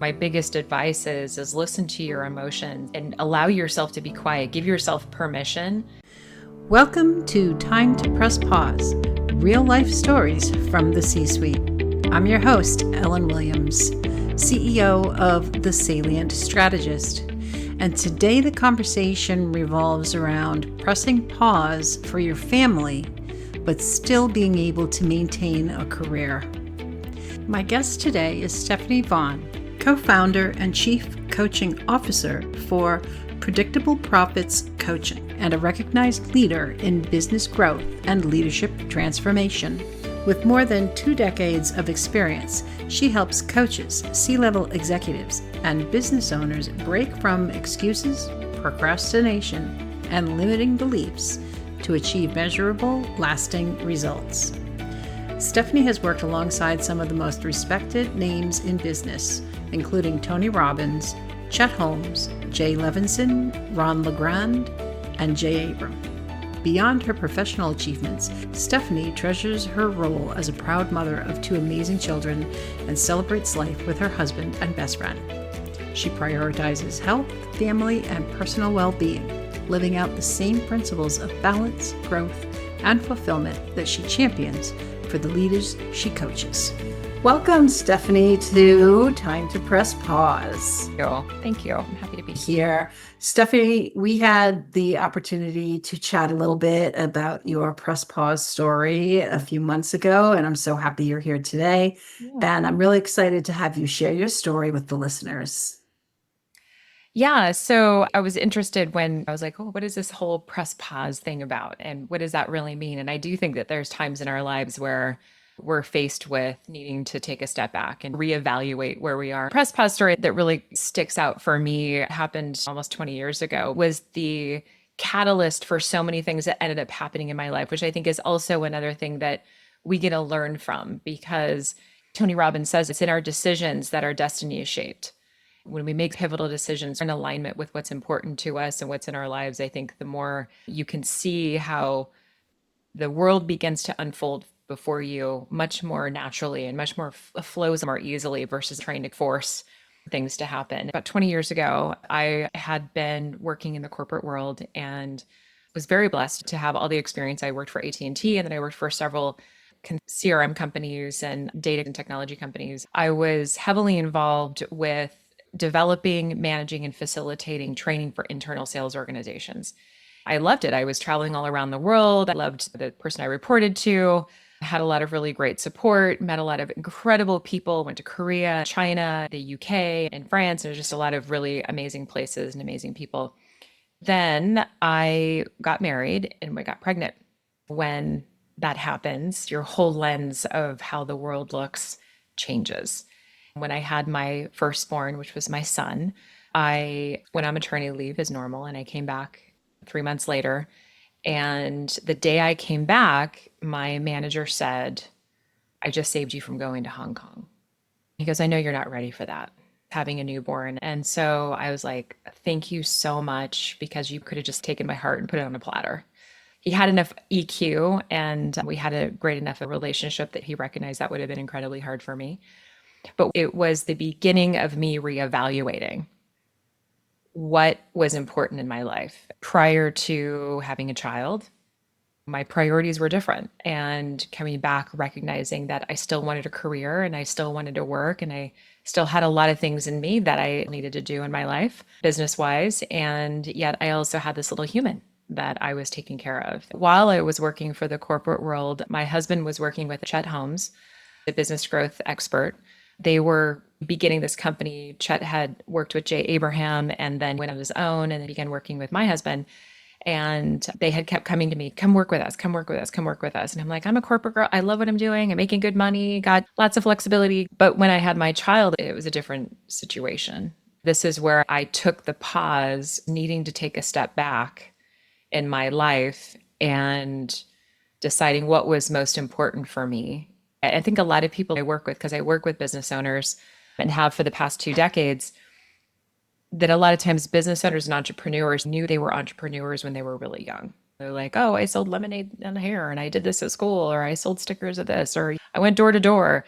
My biggest advice is listen to your emotions and allow yourself to be quiet. Give yourself permission. Welcome to Time to Press Pause, real life stories from the C-suite. I'm your host, Ellen Williams, CEO of The Salient Strategist. And today the conversation revolves around pressing pause for your family, but still being able to maintain a career. My guest today is Stephanie Vaughan, co-founder and chief coaching officer for Predictable Profits Coaching and a recognized leader in business growth and leadership transformation. With more than 2 decades of experience, she helps coaches, C-level executives, and business owners break from excuses, procrastination, and limiting beliefs to achieve measurable, lasting results. Stephanie has worked alongside some of the most respected names in business, including Tony Robbins, Chet Holmes, Jay Levinson, Ron LeGrand, and Jay Abram. Beyond her professional achievements, Stephanie treasures her role as a proud mother of 2 amazing children and celebrates life with her husband and best friend. She prioritizes health, family, and personal well-being, living out the same principles of balance, growth, and fulfillment that she champions for the leaders she coaches. Welcome, Stephanie, to Time to Press Pause. Thank you. I'm happy to be Here. Stephanie, we had the opportunity to chat a little bit about your Press Pause story a few months ago, and I'm so happy you're here today. Yeah. And I'm really excited to have you share your story with the listeners. Yeah. So I was interested when I was like, oh, what is this whole press pause thing about? And what does that really mean? And I do think that there's times in our lives where we're faced with needing to take a step back and reevaluate where we are. Press pause story that really sticks out for me happened almost 20 years ago, was the catalyst for so many things that ended up happening in my life, which I think is also another thing that we get to learn from, because Tony Robbins says it's in our decisions that our destiny is shaped. When we make pivotal decisions in alignment with what's important to us and what's in our lives, I think the more you can see how the world begins to unfold before you much more naturally and much more flows more easily versus trying to force things to happen. About 20 years ago, I had been working in the corporate world and was very blessed to have all the experience. I worked for AT&T, and then I worked for several CRM companies and data and technology companies. I was heavily involved with developing, managing, and facilitating training for internal sales organizations. I loved it. I was traveling all around the world. I loved the person I reported to. I had a lot of really great support, met a lot of incredible people, went to Korea, China, the UK, and France. There's just a lot of really amazing places and amazing people. Then I got married and I got pregnant. When that happens, your whole lens of how the world looks changes. When I had my firstborn, which was my son, I went on maternity leave as normal, and I came back 3 months later. And the day I came back, my manager said, I just saved you from going to Hong Kong. He goes, I know you're not ready for that, having a newborn. And so I was like, thank you so much, because you could have just taken my heart and put it on a platter. He had enough EQ, and we had a great enough relationship that he recognized that would have been incredibly hard for me. But it was the beginning of me reevaluating what was important in my life. Prior to having a child, my priorities were different. And coming back, recognizing that I still wanted a career and I still wanted to work, and I still had a lot of things in me that I needed to do in my life, business wise. And yet I also had this little human that I was taking care of. While I was working for the corporate world, my husband was working with Chet Holmes, the business growth expert. They were beginning this company. Chet had worked with Jay Abraham and then went on his own and then began working with my husband. And they had kept coming to me, come work with us, come work with us, come work with us. And I'm like, I'm a corporate girl. I love what I'm doing. I'm making good money, got lots of flexibility. But when I had my child, it was a different situation. This is where I took the pause, needing to take a step back in my life and deciding what was most important for me. I think a lot of people I work with, because I work with business owners and have for the past 2 decades, that a lot of times business owners and entrepreneurs knew they were entrepreneurs when they were really young. They're like, oh, I sold lemonade and hair, and I did this at school, or I sold stickers of this, or I went door to door.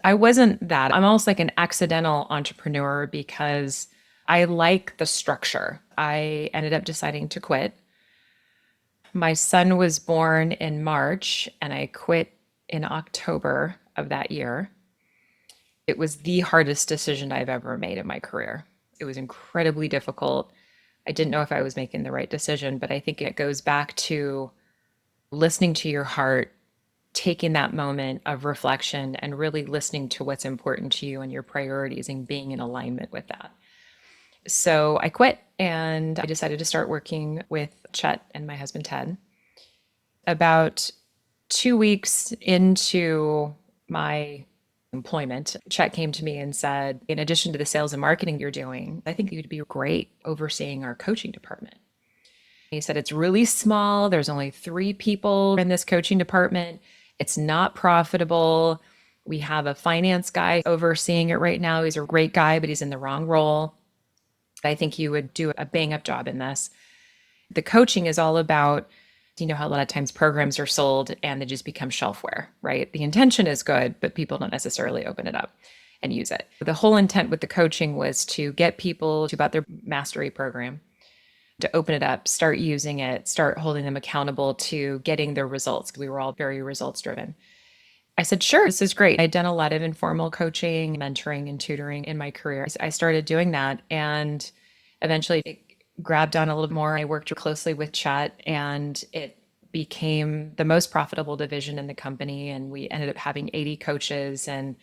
I wasn't that. I'm almost like an accidental entrepreneur because I like the structure. I ended up deciding to quit. My son was born in March and I quit in October of that year. It was the hardest decision I've ever made in my career. It was incredibly difficult. I didn't know if I was making the right decision, but I think it goes back to listening to your heart, taking that moment of reflection and really listening to what's important to you and your priorities and being in alignment with that. So I quit and I decided to start working with Chet and my husband Ted. About 2 weeks into my employment, Chet came to me and said, in addition to the sales and marketing you're doing, I think you'd be great overseeing our coaching department. He said, it's really small. There's only 3 people in this coaching department. It's not profitable. We have a finance guy overseeing it right now. He's a great guy, but he's in the wrong role. I think you would do a bang up job in this. The coaching is all about, you know, how a lot of times programs are sold and they just become shelfware, right? The intention is good, but people don't necessarily open it up and use it. The whole intent with the coaching was to get people to about their mastery program, to open it up, start using it, start holding them accountable to getting their results. We were all very results driven. I said, sure, this is great. I'd done a lot of informal coaching, mentoring, and tutoring in my career. I started doing that and eventually it grabbed on a little more. I worked closely with Chet and it became the most profitable division in the company. And we ended up having 80 coaches and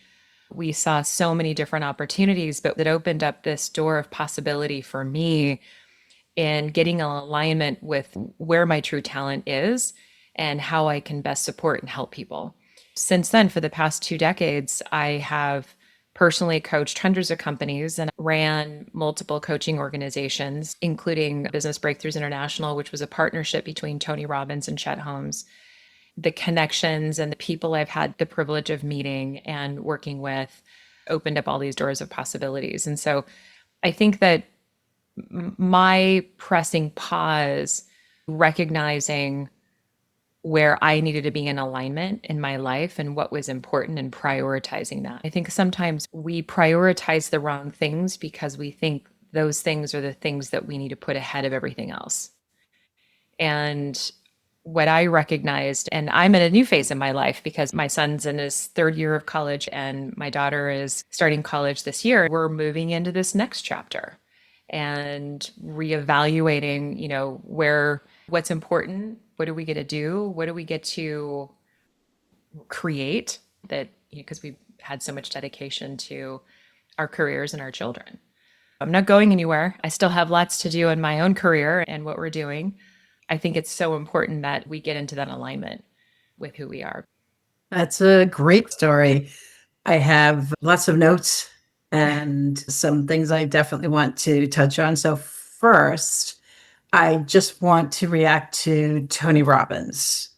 we saw so many different opportunities, but it opened up this door of possibility for me in getting an alignment with where my true talent is and how I can best support and help people. Since then, for the past 2 decades, I have personally coached hundreds of companies and ran multiple coaching organizations, including Business Breakthroughs International, which was a partnership between Tony Robbins and Chet Holmes. The connections and the people I've had the privilege of meeting and working with opened up all these doors of possibilities. And so I think that my pressing pause, recognizing where I needed to be in alignment in my life and what was important and prioritizing that. I think sometimes we prioritize the wrong things because we think those things are the things that we need to put ahead of everything else. And what I recognized, and I'm in a new phase in my life because my son's in his third year of college and my daughter is starting college this year. We're moving into this next chapter and reevaluating, you know, what's important, what do we get to do, what do we get to create that, because we've had so much dedication to our careers and our children. I'm not going anywhere. I still have lots to do in my own career and what we're doing. I think it's so important that we get into that alignment with who we are. That's a great story. I have lots of notes and some things I definitely want to touch on. So, first, I just want to react to Tony Robbins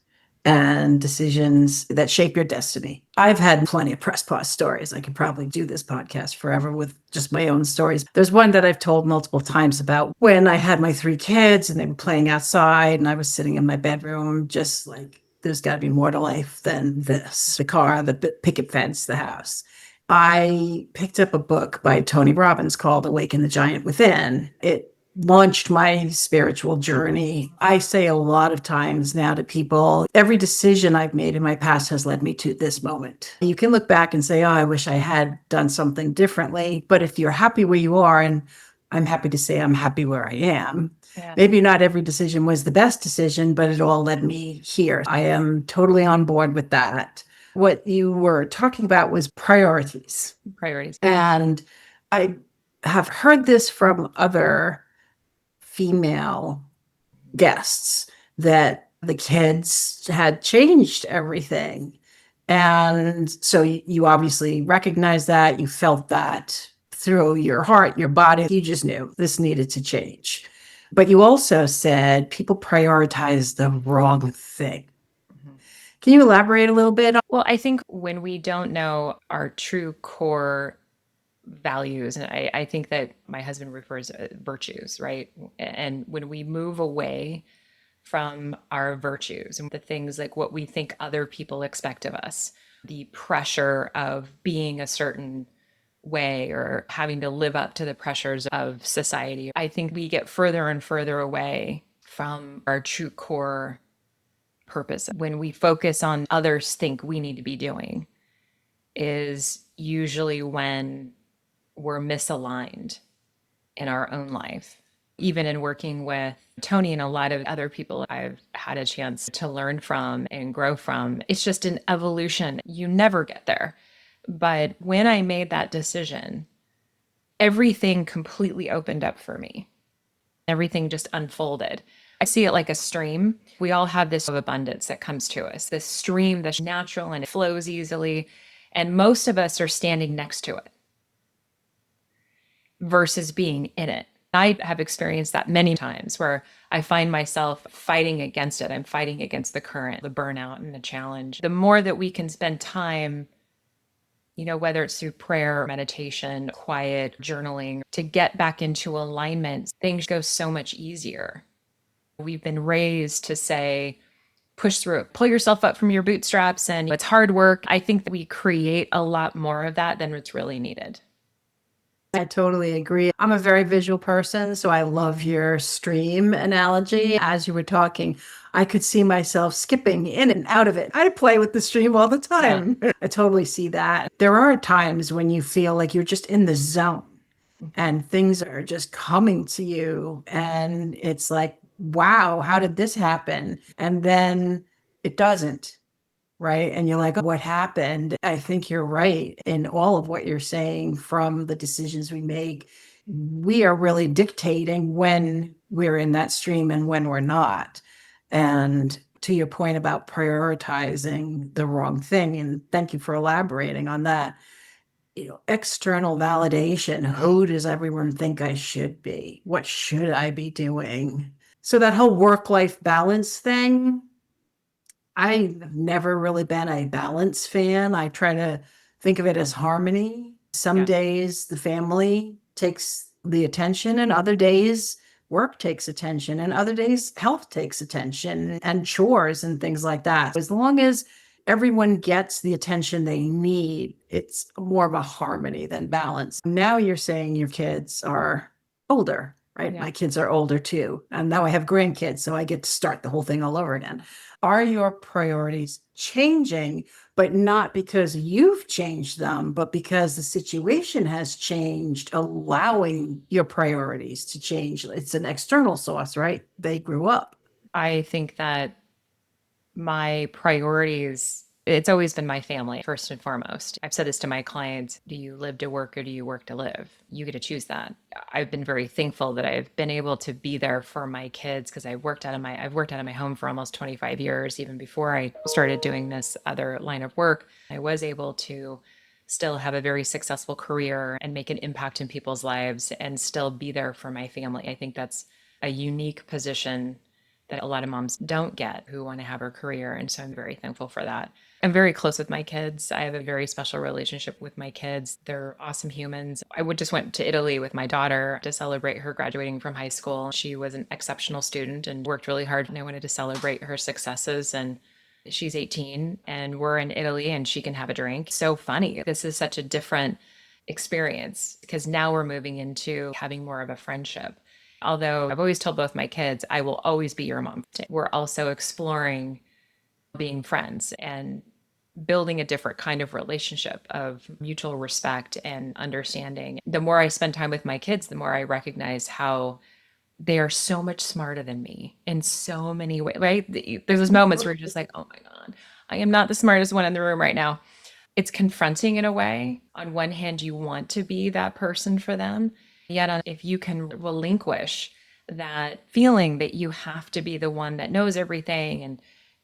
and decisions that shape your destiny. I've had plenty of press pause stories. I could probably do this podcast forever with just my own stories. There's one that I've told multiple times about when I had my 3 kids and they were playing outside and I was sitting in my bedroom, just like, there's got to be more to life than this: the car, the picket fence, the house. I picked up a book by Tony Robbins called Awaken the Giant Within. It launched my spiritual journey. I say a lot of times now to people, every decision I've made in my past has led me to this moment. You can look back and say, oh, I wish I had done something differently. But if you're happy where you are, and I'm happy to say I'm happy where I am, Yeah. maybe not every decision was the best decision, but it all led me here. I am totally on board with that. What you were talking about was priorities. Priorities. And I have heard this from other female guests that the kids had changed everything. And so you obviously recognized that, you felt that through your heart, your body, you just knew this needed to change. But you also said people prioritize the wrong thing. Mhm. Can you elaborate a little bit? Well, I think when we don't know our true core values, and I think that my husband refers to virtues, right? And when we move away from our virtues and the things like what we think other people expect of us, the pressure of being a certain way or having to live up to the pressures of society. I think we get further and further away from our true core purpose when we focus on others think we need to be doing is usually when we're misaligned in our own life. Even in working with Tony and a lot of other people I've had a chance to learn from and grow from, it's just an evolution. You never get there. But when I made that decision, everything completely opened up for me. Everything just unfolded. I see it like a stream. We all have this of abundance that comes to us, this stream that's natural and it flows easily. And most of us are standing next to it versus being in it. I have experienced that many times where I find myself fighting against it. I'm fighting against the current, the burnout, and the challenge. The more that we can spend time, whether it's through prayer, meditation, quiet, journaling, to get back into alignment, things go so much easier. We've been raised to say, push through it, pull yourself up from your bootstraps, and it's hard work. I think that we create a lot more of that than what's really needed. I totally agree. I'm a very visual person, so I love your stream analogy. As you were talking, I could see myself skipping in and out of it. I play with the stream all the Yeah. time. I totally see that. There are times when you feel like you're just in the zone and things are just coming to you. And it's like, wow, how did this happen? And then it doesn't. Right. And you're like, what happened? I think you're right in all of what you're saying from the decisions we make. We are really dictating when we're in that stream and when we're not. And to your point about prioritizing the wrong thing, and thank you for elaborating on that. External validation. Who does everyone think I should be? What should I be doing? So that whole work-life balance thing, I've never really been a balance fan. I try to think of it as harmony. Some Yeah. days the family takes the attention, and other days work takes attention, and other days health takes attention, and chores and things like that. As long as everyone gets the attention they need, it's more of a harmony than balance. Now you're saying your kids are older, right? Yeah. My kids are older too. And now I have grandkids, so I get to start the whole thing all over again. Are your priorities changing, but not because you've changed them, but because the situation has changed, allowing your priorities to change? It's an external source, right? They grew up. I think that my priorities, it's always been my family first and foremost. I've said this to my clients, do you live to work or do you work to live? You get to choose that. I've been very thankful that I've been able to be there for my kids because I've worked out of my home for almost 25 years. Even before I started doing this other line of work, I was able to still have a very successful career and make an impact in people's lives and still be there for my family. I think that's a unique position that a lot of moms don't get who want to have a career. And so I'm very thankful for that. I'm very close with my kids. I have a very special relationship with my kids. They're awesome humans. I would just went to Italy with my daughter to celebrate her graduating from high school. She was an exceptional student and worked really hard. And I wanted to celebrate her successes. And she's 18 and we're in Italy and she can have a drink. So funny. This is such a different experience because now we're moving into having more of a friendship. Although I've always told both my kids, I will always be your mom. We're also exploring being friends and building a different kind of relationship of mutual respect and understanding. The more I spend time with my kids, the more I recognize how they are so much smarter than me in so many ways, right? There's those moments where you're just like, oh my God, I am not the smartest one in the room right now. It's confronting in a way. On one hand, you want to be that person for them. Yet, if you can relinquish that feeling that you have to be the one that knows everything and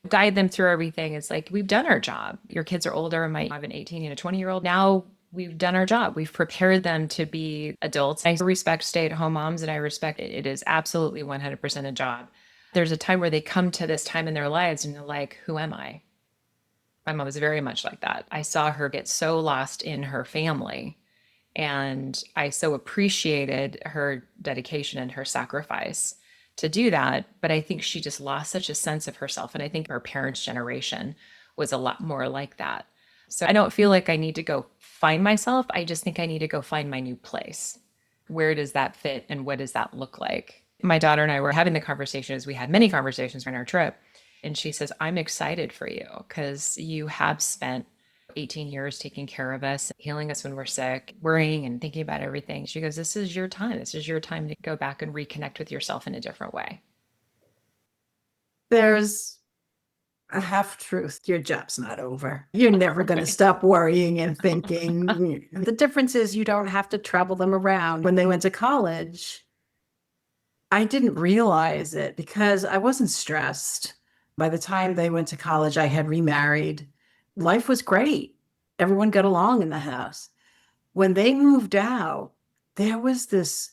guide them through everything, it's like we've done our job. Your kids are older. I might have an 18 and a 20-year-old. Now we've done our job. We've prepared them to be adults. I respect stay-at-home moms and I respect it. It is absolutely 100% a job. There's a time where they come to this time in their lives and they're like, who am I? My mom was very much like that. I saw her get so lost in her family. And I so appreciated her dedication and her sacrifice to do that. But I think she just lost such a sense of herself. And I think her parents' generation was a lot more like that. So I don't feel like I need to go find myself. I just think I need to go find my new place. Where does that fit and what does that look like? My daughter and I were having the conversation, as we had many conversations on our trip. And she says, I'm excited for you because you have spent 18 years taking care of us, healing us when we're sick, worrying and thinking about everything. She goes, this is your time. This is your time to go back and reconnect with yourself in a different way. There's a half truth. Your job's not over. You're never going to stop worrying and thinking. The difference is you don't have to travel them around. When they went to college, I didn't realize it because I wasn't stressed. By the time they went to college, I had remarried. Life was great. Everyone got along in the house. When they moved out, there was this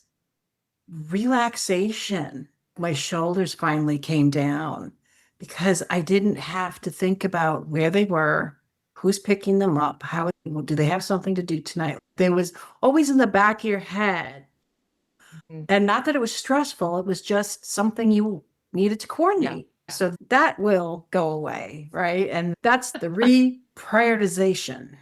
relaxation. My shoulders finally came down because I didn't have to think about where they were, who's picking them up, how do they have something to do tonight. There was always in the back of your head. And not that it was stressful, it was just something you needed to coordinate. Yeah. So that will go away, right? And that's the reprioritization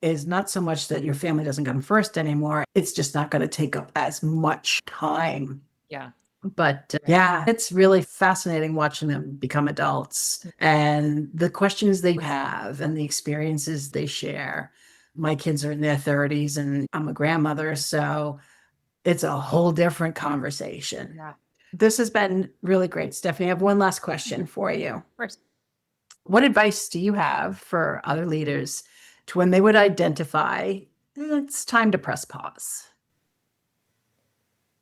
is not so much that your family doesn't come first anymore. It's just not going to take up as much time. Yeah. But yeah, it's really fascinating watching them become adults and the questions they have and the experiences they share. My kids are in their 30s and I'm a grandmother, so it's a whole different conversation. Yeah. This has been really great, Stephanie. I have one last question for you. Of course. What advice do you have for other leaders to when they would identify it's time to press pause?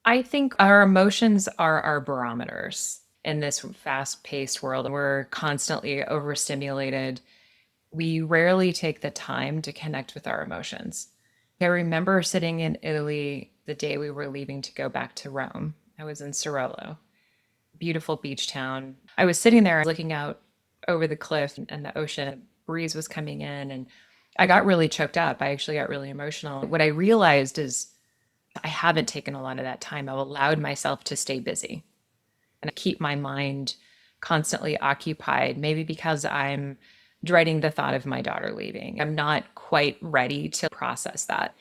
I think our emotions are our barometers in this fast-paced world. We're constantly overstimulated. We rarely take the time to connect with our emotions. I remember sitting in Italy the day we were leaving to go back to Rome. I was in Sorello, beautiful beach town. I was sitting there looking out over the cliff and the ocean. A breeze was coming in and I got really choked up. I actually got really emotional. What I realized is I haven't taken a lot of that time. I've allowed myself to stay busy and keep my mind constantly occupied, maybe because I'm dreading the thought of my daughter leaving. I'm not quite ready to process that.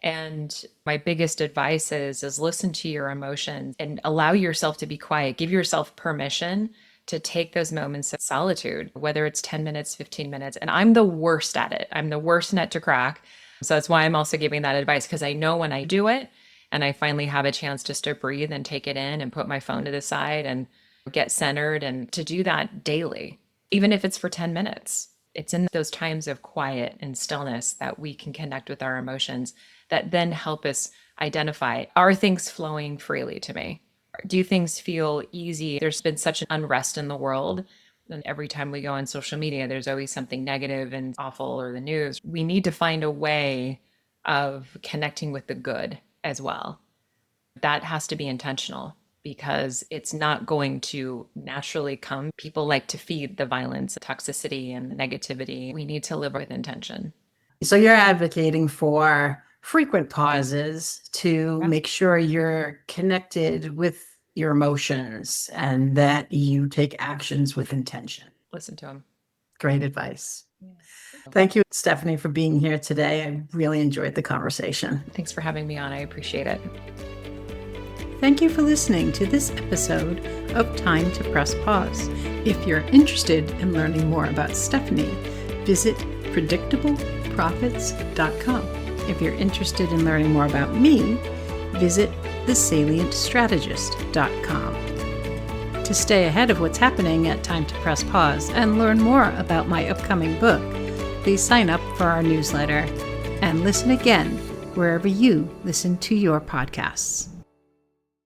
And my biggest advice is listen to your emotions and allow yourself to be quiet. Give yourself permission to take those moments of solitude, whether it's 10 minutes, 15 minutes. And I'm the worst at it. I'm the worst nut to crack. So that's why I'm also giving that advice, because I know when I do it and I finally have a chance just to breathe and take it in and put my phone to the side and get centered, and to do that daily, even if it's for 10 minutes. It's in those times of quiet and stillness that we can connect with our emotions that then help us identify, are things flowing freely to me? Do things feel easy? There's been such an unrest in the world. And every time we go on social media, there's always something negative and awful or the news. We need to find a way of connecting with the good as well. That has to be intentional because it's not going to naturally come. People like to feed the violence, the toxicity, and the negativity. We need to live with intention. So you're advocating for frequent pauses to make sure you're connected with your emotions and that you take actions with intention. Listen to them. Great advice. Yeah. Thank you, Stephanie, for being here today. I really enjoyed the conversation. Thanks for having me on. I appreciate it. Thank you for listening to this episode of Time to Press Pause. If you're interested in learning more about Stephanie, visit predictableprofits.com. If you're interested in learning more about me, visit thesalientstrategist.com. To stay ahead of what's happening at Time to Press Pause and learn more about my upcoming book, please sign up for our newsletter and listen again wherever you listen to your podcasts.